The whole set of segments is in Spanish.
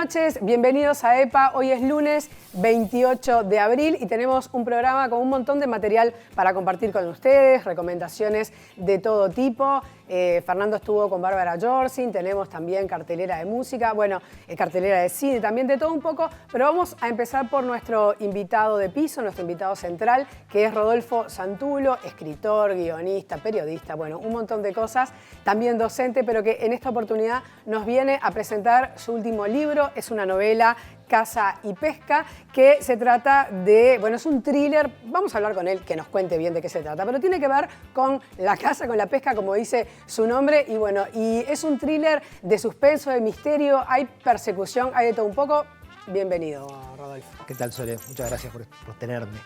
noches, bienvenidos a EPA. Hoy es lunes 28 de abril y tenemos un programa con un montón de material para compartir con ustedes, recomendaciones de todo tipo. Fernando estuvo con Bárbara Yorsin, tenemos también cartelera de música, bueno, cartelera de cine, también de todo un poco, pero vamos a empezar por nuestro invitado de piso, nuestro invitado central, que es Rodolfo Santulo, escritor, guionista, periodista, bueno, un montón de cosas, también docente, pero que en esta oportunidad nos viene a presentar su último libro, es una novela, Caza y Pesca, que se trata de, bueno, es un thriller, vamos a hablar con él, que nos cuente bien de qué se trata, pero tiene que ver con la caza, con la pesca, como dice su nombre, y bueno, y es un thriller de suspenso, de misterio, hay persecución, hay de todo un poco. Bienvenido, Rodolfo. ¿Qué tal, Sole? Muchas gracias por tenerme.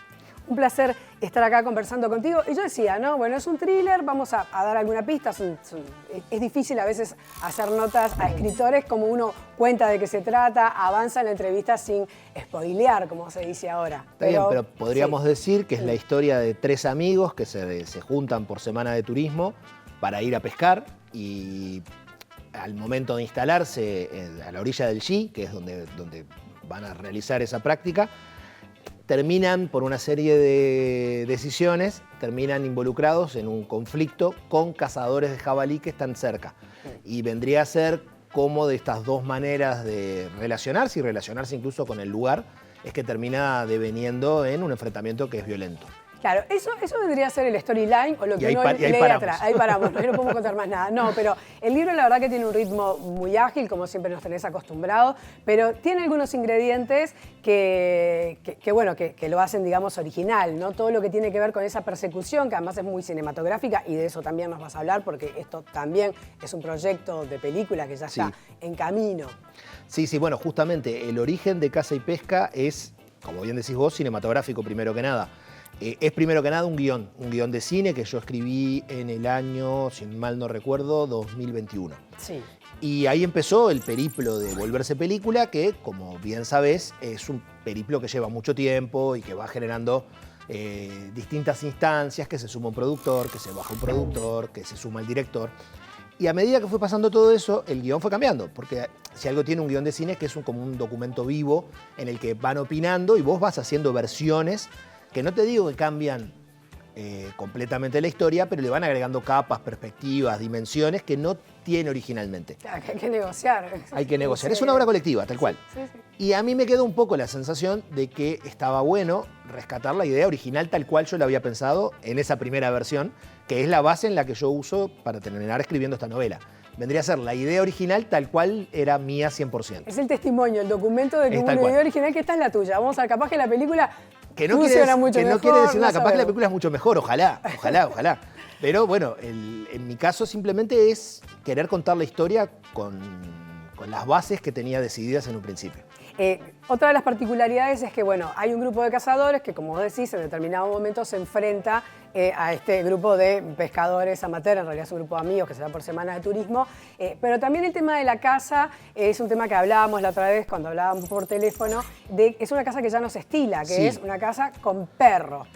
Un placer estar acá conversando contigo. Y yo decía, ¿no? Bueno, es un thriller, vamos a dar alguna pista. Es difícil a veces hacer notas a escritores, como uno cuenta de qué se trata, avanza en la entrevista sin spoilear, como se dice ahora. Está bien, pero podríamos decir que es la historia de tres amigos que se juntan por semana de turismo para ir a pescar y al momento de instalarse a la orilla del Xi, que es donde van a realizar esa práctica, terminan, por una serie de decisiones, terminan involucrados en un conflicto con cazadores de jabalí que están cerca. Y vendría a ser como de estas dos maneras de relacionarse y relacionarse incluso con el lugar, es que termina deveniendo en un enfrentamiento que es violento. Claro, eso vendría a ser el storyline o lo que uno lee atrás. Ahí paramos, no podemos contar más nada. No, pero el libro la verdad que tiene un ritmo muy ágil, como siempre nos tenés acostumbrados, pero tiene algunos ingredientes que lo hacen, digamos, original, ¿no? Todo lo que tiene que ver con esa persecución, que además es muy cinematográfica, y de eso también nos vas a hablar, porque esto también es un proyecto de película que ya está en camino. Sí, bueno, justamente el origen de Caza y Pesca es, como bien decís vos, cinematográfico primero que nada. Es primero que nada un guión de cine que yo escribí en el año, si mal no recuerdo, 2021. Sí. Y ahí empezó el periplo de volverse película, que, como bien sabés, es un periplo que lleva mucho tiempo y que va generando distintas instancias, que se suma un productor, que se baja un productor, que se suma el director. Y a medida que fue pasando todo eso, el guión fue cambiando, porque si algo tiene un guión de cine es que es como un documento vivo en el que van opinando y vos vas haciendo versiones que no te digo que cambian completamente la historia, pero le van agregando capas, perspectivas, dimensiones que no tiene originalmente. Claro, que hay que negociar. Hay que negociar. Es una obra colectiva, tal cual. Sí. Y a mí me quedó un poco la sensación de que estaba bueno rescatar la idea original tal cual yo la había pensado en esa primera versión, que es la base en la que yo uso para terminar escribiendo esta novela. Vendría a ser la idea original tal cual era mía 100%. Es el testimonio, el documento de que hubo una idea original que esta es la tuya. Vamos a ver, capaz que la película funciona mucho mejor. No quiere decir nada, capaz que la película es mucho mejor, ojalá. Pero bueno, en mi caso simplemente es querer contar la historia con las bases que tenía decididas en un principio. Otra de las particularidades es que, bueno, hay un grupo de cazadores que, como vos decís, en determinado momento se enfrenta a este grupo de pescadores amateurs, en realidad es un grupo de amigos que se va por semana de turismo, pero también el tema de la caza es un tema que hablábamos la otra vez cuando hablábamos por teléfono, es una caza que ya no se estila, que es una caza con perros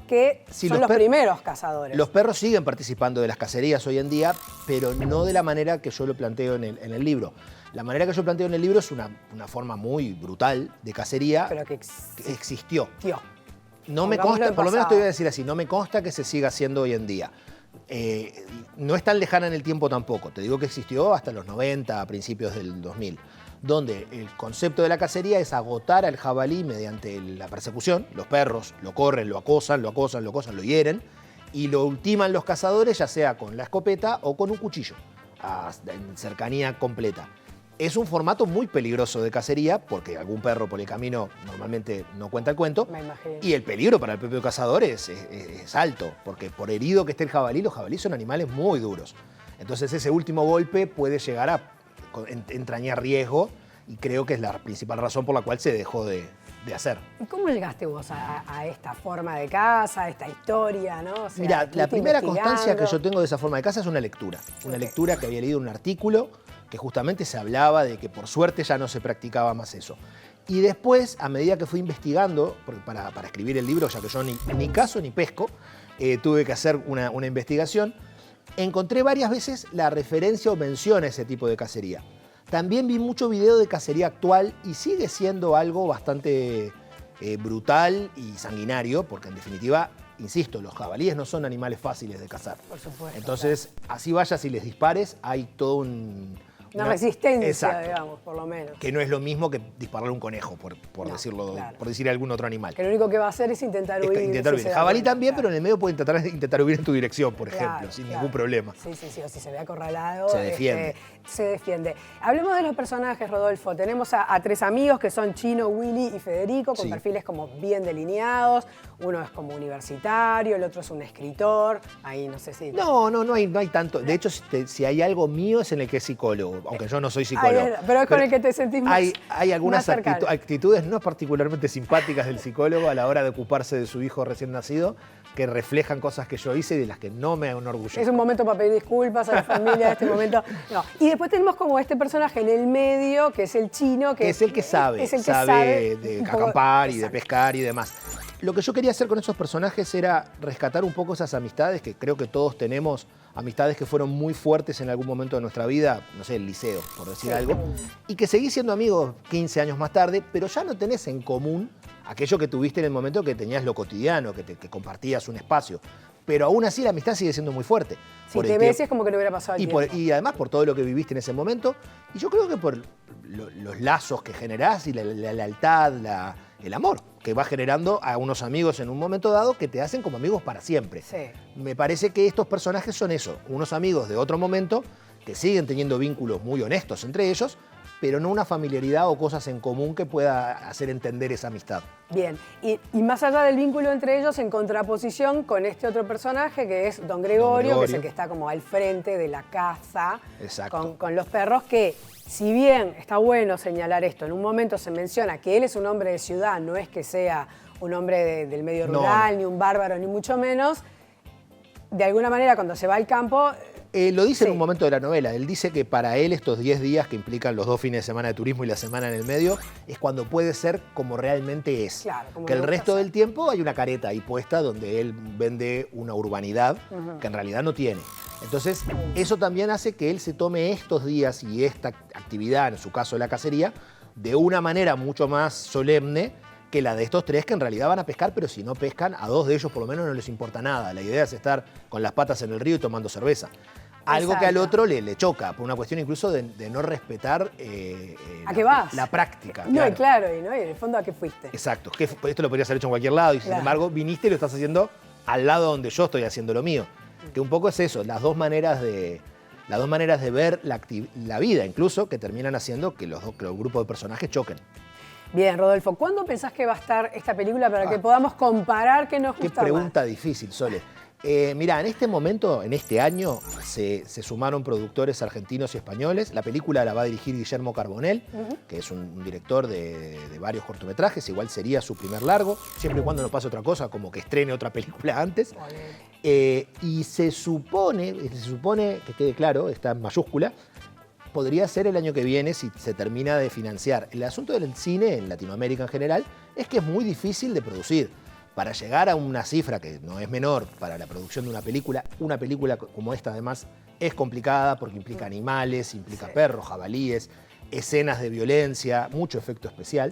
que son los primeros cazadores. Los perros siguen participando de las cacerías hoy en día, pero no de la manera que yo lo planteo en el libro. La manera que yo planteo en el libro es una forma muy brutal de cacería pero que existió. No me consta, por lo menos te voy a decir así, no me consta que se siga haciendo hoy en día. No es tan lejana en el tiempo tampoco. Te digo que existió hasta los 90, a principios del 2000, donde el concepto de la cacería es agotar al jabalí mediante la persecución. Los perros lo corren, lo acosan, lo hieren y lo ultiman los cazadores, ya sea con la escopeta o con un cuchillo, en cercanía completa. Es un formato muy peligroso de cacería porque algún perro por el camino normalmente no cuenta el cuento. Me imagino. Y el peligro para el propio cazador es alto, porque por herido que esté el jabalí, los jabalíes son animales muy duros. Entonces ese último golpe puede llegar a entrañar riesgo y creo que es la principal razón por la cual se dejó de hacer. ¿Y cómo llegaste vos a esta forma de caza, a esta historia, ¿no? O sea, mira, la primera constancia que yo tengo de esa forma de caza es una lectura. Una lectura que había leído un artículo que justamente se hablaba de que por suerte ya no se practicaba más eso. Y después, a medida que fui investigando, porque para escribir el libro, ya que yo ni cazo ni pesco, tuve que hacer una investigación, encontré varias veces la referencia o mención a ese tipo de cacería. También vi mucho video de cacería actual y sigue siendo algo bastante brutal y sanguinario, porque en definitiva, insisto, los jabalíes no son animales fáciles de cazar. Por supuesto. Entonces, así vayas y les dispares, hay todo una resistencia, exacto, digamos, por lo menos. Que no es lo mismo que dispararle a un conejo, por decirlo, claro, por decir algún otro animal. Que lo único que va a hacer es intentar huir. El jabalí también, claro, pero en el medio puede intentar huir en tu dirección, por ejemplo, sin ningún problema. Sí, o si se ve acorralado, se defiende. Se defiende. Hablemos de los personajes, Rodolfo. Tenemos a tres amigos que son Chino, Willy y Federico, con perfiles como bien delineados. Uno es como universitario, el otro es un escritor. Ahí no sé si... No hay tanto. De hecho, si hay algo mío es en el que es psicólogo, aunque yo no soy psicólogo. Pero es con el que te sentís más Hay algunas actitudes no particularmente simpáticas del psicólogo a la hora de ocuparse de su hijo recién nacido, que reflejan cosas que yo hice y de las que no me enorgullezco. Es un momento para pedir disculpas a la familia, este momento. No. Y después tenemos como este personaje en el medio, que es el Chino, que es el que sabe, de acampar y de pescar y demás. Lo que yo quería hacer con esos personajes era rescatar un poco esas amistades, que creo que todos tenemos amistades que fueron muy fuertes en algún momento de nuestra vida, no sé, el liceo, por decir algo, y que seguís siendo amigos 15 años más tarde, pero ya no tenés en común aquello que tuviste en el momento que tenías lo cotidiano, que compartías un espacio. Pero aún así la amistad sigue siendo muy fuerte. Si te ves es como que no hubiera pasado el tiempo. Y además por todo lo que viviste en ese momento. Y yo creo que por los lazos que generás y la lealtad, el amor que va generando a unos amigos en un momento dado que te hacen como amigos para siempre. Sí. Me parece que estos personajes son eso, unos amigos de otro momento que siguen teniendo vínculos muy honestos entre ellos, pero no una familiaridad o cosas en común que pueda hacer entender esa amistad. Bien, y más allá del vínculo entre ellos, en contraposición con este otro personaje que es Don Gregorio, que es el que está como al frente de la caza con los perros, que si bien está bueno señalar esto, en un momento se menciona que él es un hombre de ciudad, no es que sea un hombre del medio rural, ni un bárbaro, ni mucho menos, de alguna manera cuando se va al campo... Lo dice en un momento de la novela. Él dice que para él estos 10 días que implican los 2 fines de semana de turismo y la semana en el medio es cuando puede ser como realmente es. Claro, que el resto del tiempo hay una careta ahí puesta donde él vende una urbanidad que en realidad no tiene. Entonces eso también hace que él se tome estos días y esta actividad, en su caso la cacería, de una manera mucho más solemne que la de estos 3 que en realidad van a pescar, pero si no pescan, a 2 de ellos por lo menos no les importa nada. La idea es estar con las patas en el río y tomando cerveza. Algo que al otro le choca, por una cuestión incluso de no respetar la práctica. No, claro, y en el fondo ¿a qué fuiste? Exacto, esto lo podrías haber hecho en cualquier lado y sin embargo viniste y lo estás haciendo al lado donde yo estoy haciendo lo mío. Que un poco es eso, las dos maneras de ver la vida incluso, que terminan haciendo que los grupos de personajes choquen. Bien, Rodolfo, ¿cuándo pensás que va a estar esta película para que podamos comparar qué nos gusta más? Qué pregunta difícil, Sole. Mirá, en este momento, en este año, se sumaron productores argentinos y españoles. La película la va a dirigir Guillermo Carbonell, que es un director de varios cortometrajes. Igual sería su primer largo, siempre y cuando no pase otra cosa, como que estrene otra película antes. Y se supone, que quede claro, está en mayúscula, podría ser el año que viene si se termina de financiar. El asunto del cine, en Latinoamérica en general, es que es muy difícil de producir. Para llegar a una cifra que no es menor para la producción de una película como esta además es complicada porque implica animales, implica perros, jabalíes, escenas de violencia, mucho efecto especial,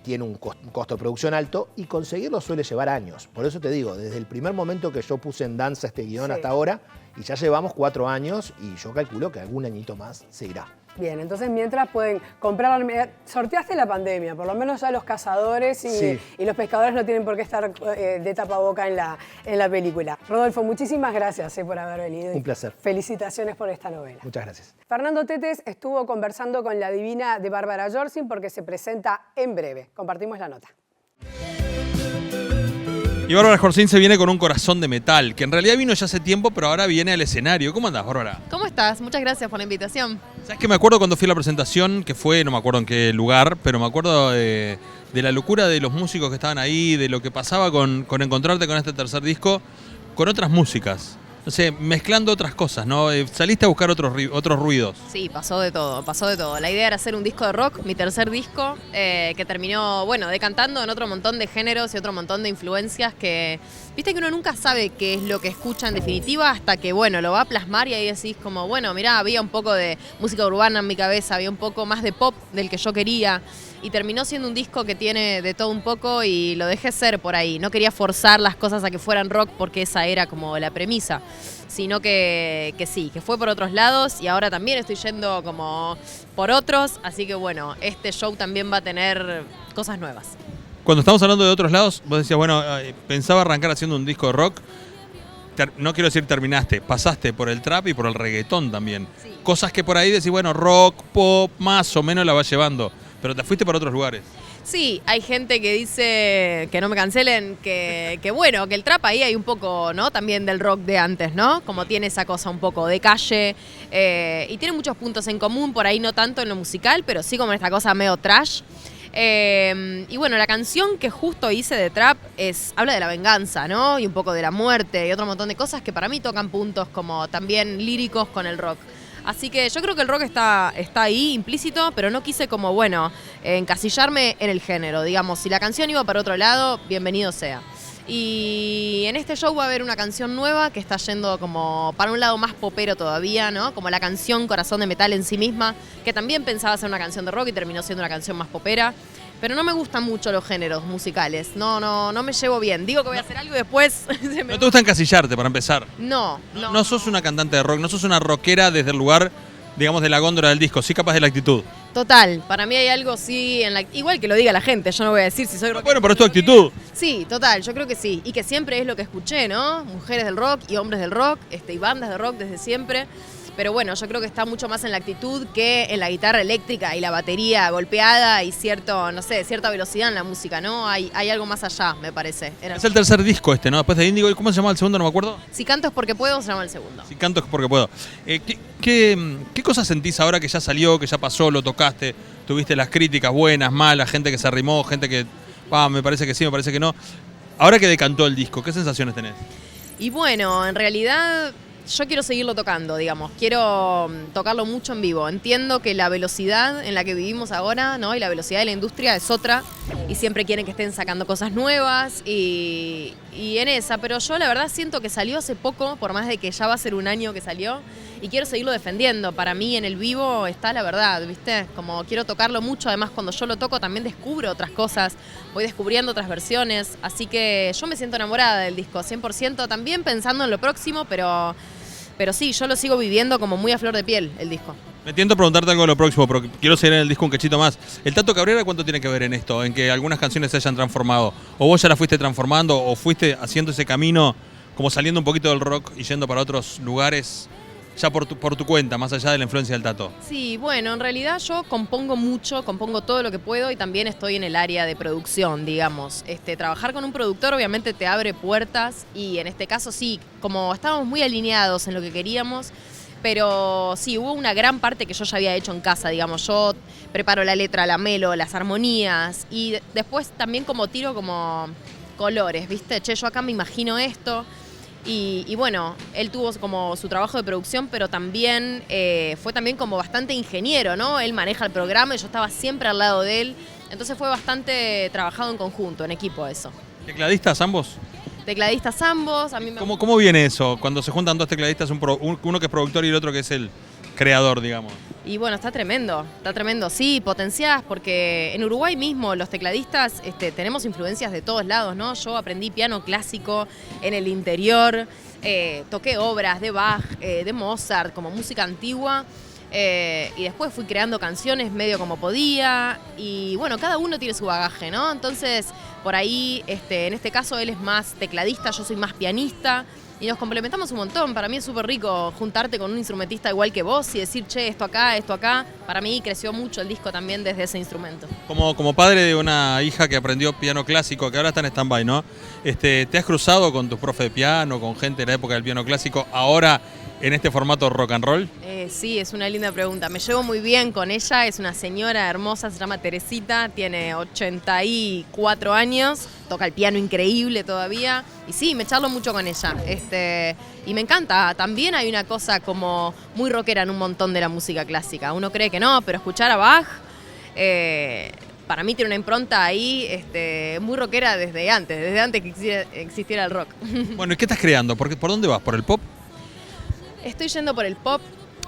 tiene un costo de producción alto y conseguirlo suele llevar años. Por eso te digo, desde el primer momento que yo puse en danza este guión hasta ahora, y ya llevamos 4 años y yo calculo que algún añito más se irá. Bien, entonces mientras pueden comprar, sorteaste la pandemia, por lo menos ya los cazadores y los pescadores no tienen por qué estar de tapaboca en la película. Rodolfo, muchísimas gracias por haber venido. Un placer. Felicitaciones por esta novela. Muchas gracias. Fernando Tetes estuvo conversando con la divina de Bárbara Yorsin porque se presenta en breve. Compartimos la nota. Y Bárbara Yorsin se viene con un corazón de metal, que en realidad vino ya hace tiempo, pero ahora viene al escenario. ¿Cómo andás, Bárbara? ¿Cómo estás? Muchas gracias por la invitación. ¿Sabes qué? Me acuerdo cuando fui a la presentación, que fue, no me acuerdo en qué lugar, pero me acuerdo de la locura de los músicos que estaban ahí, de lo que pasaba con encontrarte con este tercer disco, con otras músicas. no sé, mezclando otras cosas, ¿no? Saliste a buscar otros ruidos. Sí, pasó de todo, pasó de todo. La idea era hacer un disco de rock, mi tercer disco, que terminó, bueno, decantando en otro montón de géneros y otro montón de influencias que, viste que uno nunca sabe qué es lo que escucha en definitiva hasta que, bueno, lo va a plasmar y ahí decís como, bueno, mirá, había un poco de música urbana en mi cabeza, había un poco más de pop del que yo quería. Y terminó siendo un disco que tiene de todo un poco y lo dejé ser por ahí. No quería forzar las cosas a que fueran rock porque esa era como la premisa, sino que sí, que fue por otros lados y ahora también estoy yendo como por otros, así que bueno, este show también va a tener cosas nuevas. Cuando estamos hablando de otros lados, vos decías, bueno, pensaba arrancar haciendo un disco de rock. No quiero decir terminaste, pasaste por el trap y por el reggaetón también. Sí. Cosas que por ahí decís, bueno, rock, pop, más o menos la vas llevando. Pero te fuiste por otros lugares. Sí, hay gente que dice, que no me cancelen, que bueno, que el trap ahí hay un poco, ¿no? También del rock de antes, ¿no? Como tiene esa cosa un poco de calle y tiene muchos puntos en común, por ahí no tanto en lo musical, pero sí como en esta cosa medio trash. Y bueno, la canción que justo hice de trap habla de la venganza, ¿no? Y un poco de la muerte y otro montón de cosas que para mí tocan puntos como también líricos con el rock. Así que yo creo que el rock está ahí implícito, pero no quise como, bueno, encasillarme en el género, digamos. Si la canción iba para otro lado, bienvenido sea. Y en este show va a haber una canción nueva que está yendo como para un lado más popero todavía, ¿no? Como la canción Corazón de Metal en sí misma, que también pensaba ser una canción de rock y terminó siendo una canción más popera. Pero no me gustan mucho los géneros musicales, no me llevo bien. Digo que voy a hacer algo y después... ¿No te gusta encasillarte, para empezar? No. No sos una cantante de rock, no sos una rockera desde el lugar, digamos, de la góndola del disco, sí capaz de la actitud. Total, para mí hay algo sí, igual que lo diga la gente, yo no voy a decir si soy rockera. Bueno, pero es tu actitud. Sí, total, yo creo que sí. Y que siempre es lo que escuché, ¿no? Mujeres del rock y hombres del rock, y bandas de rock desde siempre. Pero bueno, yo creo que está mucho más en la actitud que en la guitarra eléctrica y la batería golpeada y cierta velocidad en la música, ¿no? Hay algo más allá, me parece. Es el tercer disco este, ¿no? Después de Índigo, ¿cómo se llama el segundo? No me acuerdo. Si canto es porque puedo, se llama el segundo. Si canto es porque puedo. ¿Qué cosas sentís ahora que ya salió, que ya pasó, lo tocaste? Tuviste las críticas buenas, malas, gente que se arrimó, gente que, me parece que sí, me parece que no. Ahora que decantó el disco, ¿qué sensaciones tenés? Y bueno, en realidad... yo quiero seguirlo tocando, digamos, quiero tocarlo mucho en vivo. Entiendo que la velocidad en la que vivimos ahora, ¿no? Y la velocidad de la industria es otra y siempre quieren que estén sacando cosas nuevas y en esa, pero yo la verdad siento que salió hace poco, por más de que ya va a ser un año que salió y quiero seguirlo defendiendo. Para mí en el vivo está la verdad, ¿viste? Como quiero tocarlo mucho, además cuando yo lo toco también descubro otras cosas, voy descubriendo otras versiones, así que yo me siento enamorada del disco, 100%, también pensando en lo próximo, pero sí, yo lo sigo viviendo como muy a flor de piel, el disco. Me tiento a preguntarte algo de lo próximo, pero quiero seguir en el disco un cachito más. ¿El Tato Cabrera cuánto tiene que ver en esto? En que algunas canciones se hayan transformado. ¿O vos ya las fuiste transformando o fuiste haciendo ese camino como saliendo un poquito del rock y yendo para otros lugares ya por tu cuenta, más allá de la influencia del Tato? Sí, bueno, en realidad yo compongo mucho, compongo todo lo que puedo y también estoy en el área de producción, digamos. Trabajar con un productor obviamente te abre puertas y en este caso sí, como estábamos muy alineados en lo que queríamos, pero sí, hubo una gran parte que yo ya había hecho en casa, digamos. Yo preparo la letra, la melo, las armonías y después también como tiro como colores, ¿viste? Che, yo acá me imagino esto. Y bueno, él tuvo como su trabajo de producción, pero también fue también como bastante ingeniero, ¿no? Él maneja el programa y yo estaba siempre al lado de él. Entonces fue bastante trabajado en conjunto, en equipo eso. ¿Tecladistas ambos? Tecladistas ambos. A mí ¿Cómo viene eso? Cuando se juntan dos tecladistas, uno que es productor y el otro que es el creador, digamos. Y bueno, está tremendo, sí, potenciás, porque en Uruguay mismo los tecladistas tenemos influencias de todos lados, ¿no? Yo aprendí piano clásico en el interior, toqué obras de Bach, de Mozart, como música antigua, y después fui creando canciones medio como podía, y bueno, cada uno tiene su bagaje, ¿no? Entonces, por ahí, en este caso él es más tecladista, yo soy más pianista, y nos complementamos un montón. Para mí es súper rico juntarte con un instrumentista igual que vos y decir, che, esto acá, esto acá. Para mí creció mucho el disco también desde ese instrumento. Como padre de una hija que aprendió piano clásico, que ahora está en stand-by, ¿no? ¿Te has cruzado con tus profes de piano, con gente de la época del piano clásico, ahora en este formato rock and roll? Sí, es una linda pregunta. Me llevo muy bien con ella, es una señora hermosa, se llama Teresita, tiene 84 años, toca el piano increíble todavía. Y sí, me charlo mucho con ella. Y me encanta, también hay una cosa como muy rockera en un montón de la música clásica. Uno cree que no, pero escuchar a Bach, para mí tiene una impronta ahí muy rockera desde antes que existiera el rock. Bueno, ¿y qué estás creando? ¿Por dónde vas? ¿Por el pop? Estoy yendo por el pop.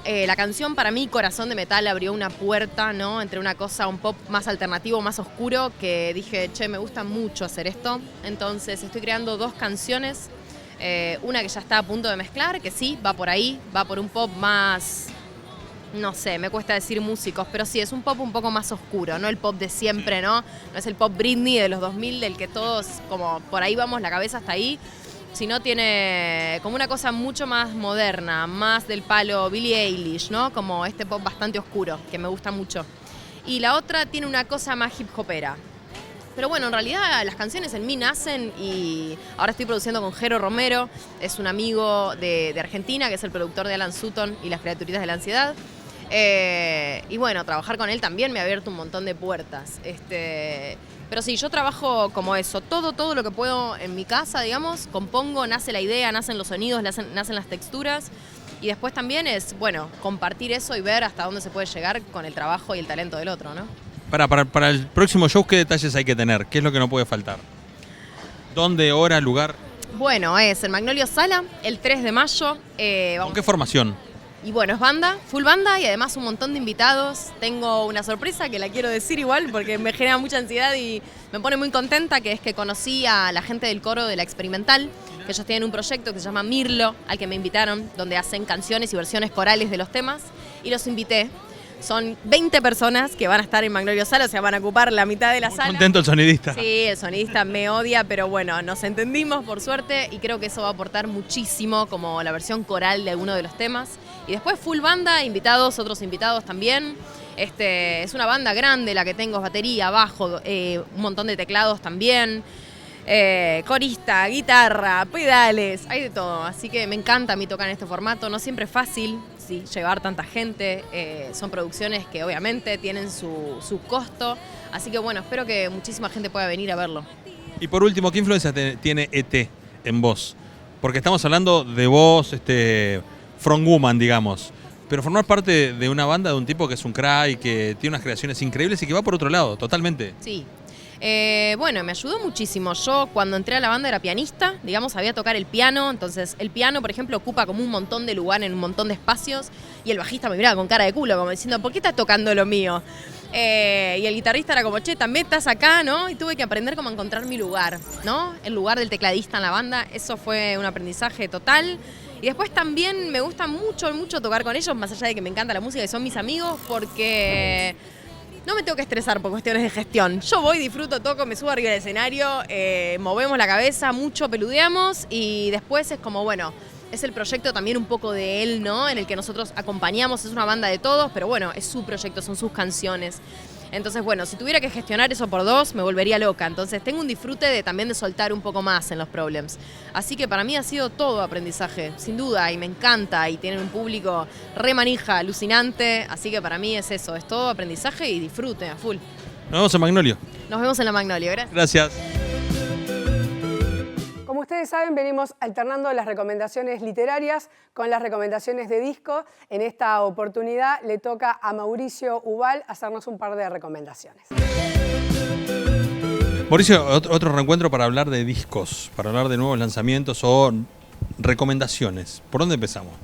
La canción para mí, Corazón de Metal, abrió una puerta, ¿no? Entre una cosa, un pop más alternativo, más oscuro, que dije, che, me gusta mucho hacer esto. Entonces estoy creando 2 canciones. Una que ya está a punto de mezclar, que sí, va por ahí, va por un pop más, no sé, me cuesta decir músicos, pero sí, es un pop un poco más oscuro, no el pop de siempre, ¿no? No es el pop Britney de los 2000, del que todos, como por ahí vamos, la cabeza hasta ahí, sino tiene como una cosa mucho más moderna, más del palo Billie Eilish, ¿no? Como este pop bastante oscuro, que me gusta mucho. Y la otra tiene una cosa más hip hopera. Pero bueno, en realidad las canciones en mí nacen y ahora estoy produciendo con Jero Romero, es un amigo de Argentina, que es el productor de Alan Sutton y Las Criaturitas de la Ansiedad. Y bueno, trabajar con él también me ha abierto un montón de puertas. Pero sí, yo trabajo como eso, todo lo que puedo en mi casa, digamos, compongo, nace la idea, nacen los sonidos, nacen las texturas. Y después también es, bueno, compartir eso y ver hasta dónde se puede llegar con el trabajo y el talento del otro, ¿no? Para el próximo show, ¿qué detalles hay que tener? ¿Qué es lo que no puede faltar? ¿Dónde, hora, lugar? Bueno, es el Magnolio Sala, el 3 de mayo. ¿Con qué formación? Y bueno, es banda, full banda y además un montón de invitados. Tengo una sorpresa que la quiero decir igual porque me genera mucha ansiedad y me pone muy contenta, que es que conocí a la gente del coro de La Experimental, que ellos tienen un proyecto que se llama Mirlo, al que me invitaron, donde hacen canciones y versiones corales de los temas, y los invité. Son 20 personas que van a estar en Magnolio Sala, o sea, van a ocupar la mitad de la sala. Contento el sonidista. Sí, el sonidista me odia, pero bueno, nos entendimos por suerte y creo que eso va a aportar muchísimo como la versión coral de alguno de los temas. Y después full banda, invitados, otros invitados también. Es una banda grande, la que tengo es batería, bajo, un montón de teclados también. Corista, guitarra, pedales, hay de todo. Así que me encanta a mí tocar en este formato. No siempre es fácil, sí, llevar tanta gente. Son producciones que obviamente tienen su costo. Así que bueno, espero que muchísima gente pueda venir a verlo. Y por último, ¿qué influencia tiene ET en vos? Porque estamos hablando de vos, frontwoman, digamos. Pero formar parte de una banda de un tipo que es un crack, que tiene unas creaciones increíbles y que va por otro lado, totalmente. Sí. Bueno, me ayudó muchísimo. Yo cuando entré a la banda era pianista, digamos, sabía tocar el piano, entonces el piano, por ejemplo, ocupa como un montón de lugar en un montón de espacios y el bajista me miraba con cara de culo, como diciendo, ¿por qué estás tocando lo mío? Y el guitarrista era como, che, también estás acá, ¿no? Y tuve que aprender cómo encontrar mi lugar, ¿no? El lugar del tecladista en la banda, eso fue un aprendizaje total. Y después también me gusta mucho, mucho tocar con ellos, más allá de que me encanta la música y son mis amigos, porque no me tengo que estresar por cuestiones de gestión. Yo voy, disfruto, toco, me subo arriba del escenario, movemos la cabeza, mucho peludeamos y después es como, bueno, es el proyecto también un poco de él, ¿no? En el que nosotros acompañamos, es una banda de todos, pero bueno, es su proyecto, son sus canciones. Entonces, bueno, si tuviera que gestionar eso por 2, me volvería loca. Entonces, tengo un disfrute también de soltar un poco más en los problems. Así que para mí ha sido todo aprendizaje, sin duda, y me encanta, y tienen un público re manija, alucinante. Así que para mí es eso, es todo aprendizaje y disfrute a full. Nos vemos en Magnolio. Nos vemos en la Magnolio, gracias. Gracias. Como ustedes saben, venimos alternando las recomendaciones literarias con las recomendaciones de disco. En esta oportunidad le toca a Mauricio Ubal hacernos un par de recomendaciones. Mauricio, otro reencuentro para hablar de discos, para hablar de nuevos lanzamientos o recomendaciones. ¿Por dónde empezamos?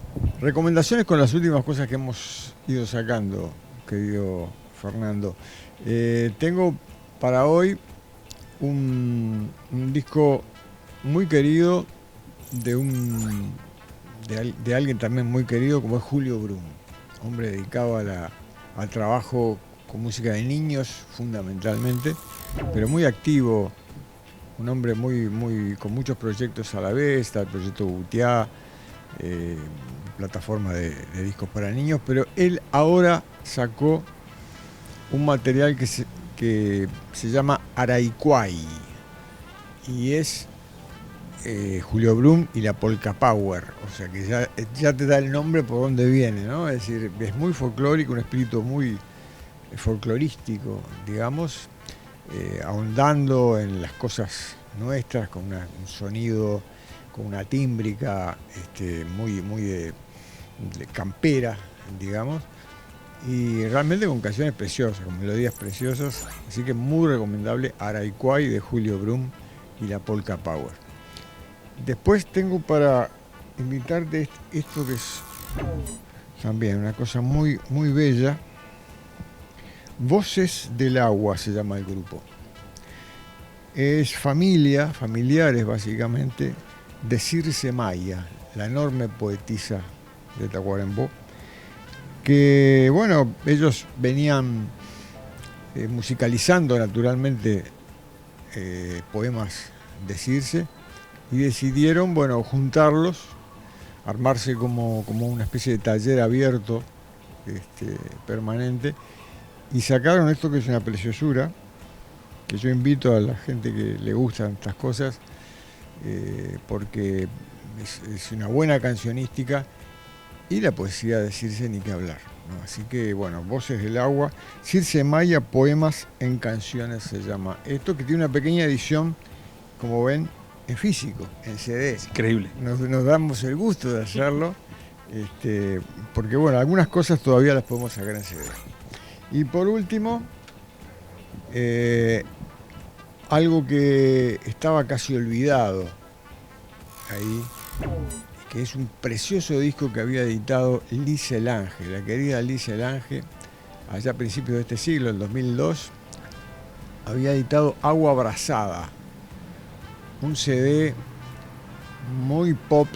Recomendaciones con las últimas cosas que hemos ido sacando, querido Fernando. Tengo para hoy un disco muy querido de alguien también muy querido como es Julio Brum, hombre dedicado al trabajo con música de niños fundamentalmente, pero muy activo, un hombre con muchos proyectos a la vez. Está el proyecto Butiá, plataforma de discos para niños, pero él ahora sacó un material que se llama Araicuay y es Julio Brum y la Polka Power, o sea que ya te da el nombre por dónde viene, ¿no? Es decir, es muy folclórico, un espíritu muy folclorístico, digamos, ahondando en las cosas nuestras, con un sonido, con una tímbrica muy de campera, digamos, y realmente con canciones preciosas, con melodías preciosas, así que muy recomendable Araicuay de Julio Brum y la Polka Power. Después tengo para invitarte esto que es también una cosa muy, muy bella. Voces del Agua se llama el grupo. Es familiares básicamente, de Circe Maya, la enorme poetisa de Tacuarembó, que bueno, ellos venían musicalizando naturalmente poemas de Circe y decidieron, bueno, juntarlos, armarse como una especie de taller abierto, permanente, y sacaron esto que es una preciosura, que yo invito a la gente que le gustan estas cosas, porque es una buena cancionística y la poesía de Circe ni que hablar, ¿no? Así que, bueno, Voces del Agua, Circe Maya, Poemas en Canciones se llama esto, que tiene una pequeña edición, como ven, en físico, en CD. Es increíble. Nos damos el gusto de hacerlo, porque bueno, algunas cosas todavía las podemos sacar en CD. Y por último, algo que estaba casi olvidado ahí, que es un precioso disco que había editado Lise Lange, la querida Lise Lange, allá a principios de este siglo, el 2002, había editado Agua Abrazada, un CD muy pop,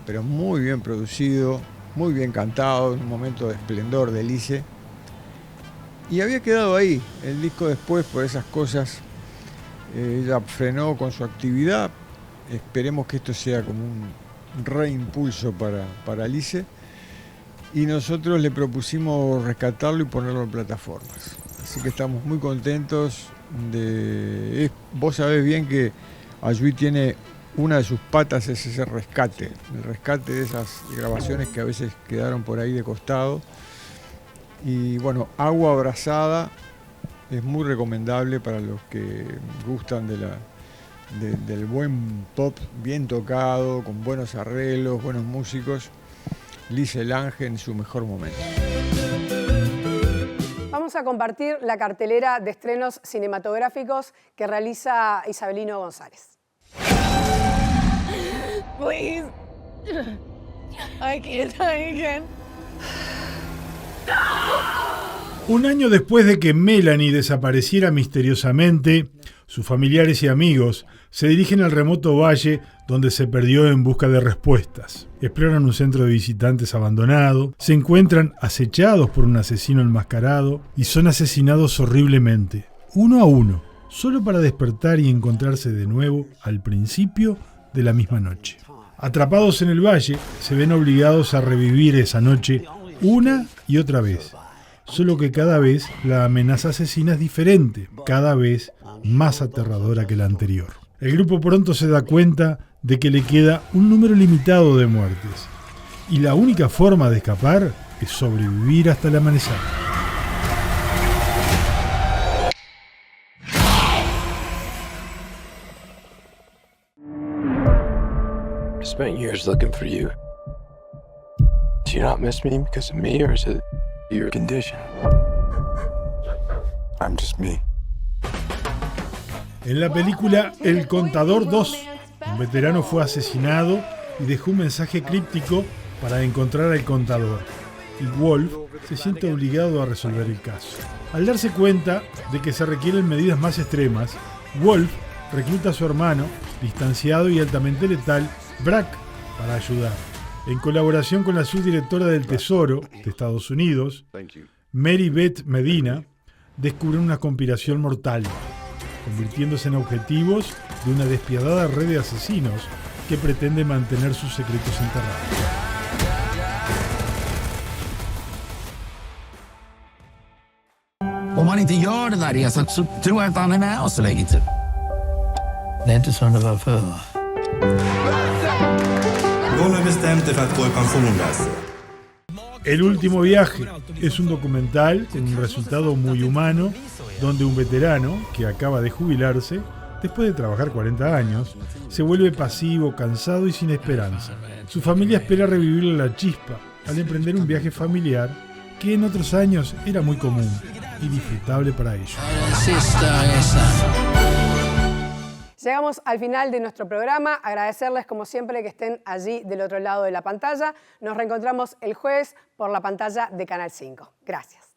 pero muy bien producido, muy bien cantado, en un momento de esplendor de Lise. Y había quedado ahí, el disco después por esas cosas, ella frenó con su actividad. Esperemos que esto sea como un reimpulso para Lise. Y nosotros le propusimos rescatarlo y ponerlo en plataformas. Así que estamos muy contentos vos sabés bien que Ayuí tiene una de sus patas, es ese rescate, el rescate de esas grabaciones que a veces quedaron por ahí de costado. Y bueno, Agua Abrazada es muy recomendable para los que gustan del buen pop bien tocado, con buenos arreglos, buenos músicos. Lise Lange en su mejor momento. Vamos a compartir la cartelera de estrenos cinematográficos que realiza Isabelino González. Please. I can't die again. Un año después de que Melanie desapareciera misteriosamente, sus familiares y amigos se dirigen al remoto valle donde se perdió en busca de respuestas. Exploran un centro de visitantes abandonado, se encuentran acechados por un asesino enmascarado y son asesinados horriblemente, uno a uno, solo para despertar y encontrarse de nuevo al principio de la misma noche. Atrapados en el valle, se ven obligados a revivir esa noche una y otra vez, solo que cada vez la amenaza asesina es diferente, cada vez más aterradora que la anterior. El grupo pronto se da cuenta de que le queda un número limitado de muertes, y la única forma de escapar es sobrevivir hasta el amanecer. I spent years looking for you. Do you not miss me because of me, or is it your condition? I'm just me. En la película El Contador 2, un veterano fue asesinado y dejó un mensaje críptico para encontrar al contador, y Wolf se siente obligado a resolver el caso. Al darse cuenta de que se requieren medidas más extremas, Wolf recluta a su hermano, distanciado y altamente letal, Brack, para ayudar. En colaboración con la subdirectora del Tesoro de Estados Unidos, Mary Beth Medina, descubren una conspiración mortal, convirtiéndose en objetivos de una despiadada red de asesinos que pretende mantener sus secretos enterrados. Om man inte gör det där resan så tror jag inte han är med oss så länge till. Det är inte som det var förr. Någon har bestämt dig för att gå i pension, Lasse. El último viaje es un documental con un resultado muy humano, donde un veterano que acaba de jubilarse, después de trabajar 40 años, se vuelve pasivo, cansado y sin esperanza. Su familia espera revivirle la chispa al emprender un viaje familiar que en otros años era muy común y disfrutable para ellos. Llegamos al final de nuestro programa. Agradecerles como siempre que estén allí del otro lado de la pantalla. Nos reencontramos el jueves por la pantalla de Canal 5. Gracias.